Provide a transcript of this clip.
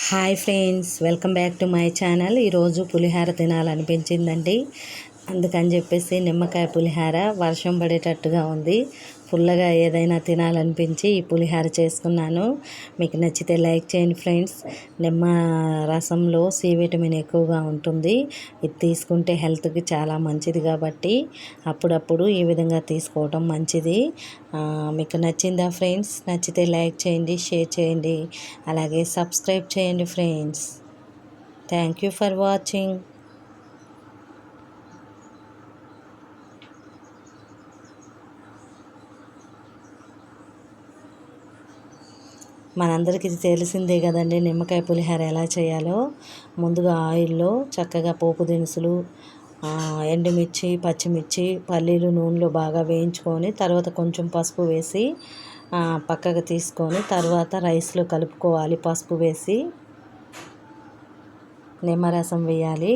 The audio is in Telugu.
Hi friends, welcome back to my channel. ఈరోజు పులిహార తినాలనిపించిందండి. అందుకని చెప్పేసి నిమ్మకాయ పులిహార వర్షం పడేటట్టుగా ఉంది. ఫుల్గా ఏదైనా తినాలనిపించి ఈ పులిహార చేసుకున్నాను. మీకు నచ్చితే లైక్ చేయండి ఫ్రెండ్స్. నిమ్మ రసంలో సి విటమిన్ ఎక్కువగా ఉంటుంది. ఇది తీసుకుంటే హెల్త్కి చాలా మంచిది కాబట్టి అప్పుడప్పుడు ఈ విధంగా తీసుకోవటం మంచిది. మీకు నచ్చిందా ఫ్రెండ్స్? నచ్చితే లైక్ చేయండి, షేర్ చేయండి, అలాగే సబ్స్క్రైబ్ చేయండి friends. Thank you for watching. మనందరికీ తెలిసిందే కదండి నిమ్మకాయ పులిహార ఎలా చేయాలో. ముందుగా ఆయిల్లో చక్కగా పోపు దినుసులు, ఎండుమిర్చి, పచ్చిమిర్చి, పల్లీలు నూనెలో బాగా వేయించుకొని తర్వాత కొంచెం పసుపు వేసి పక్కకు తీసుకొని తర్వాత రైస్లో కలుపుకోవాలి. పసుపు వేసి నిమ్మరసం వేయాలి.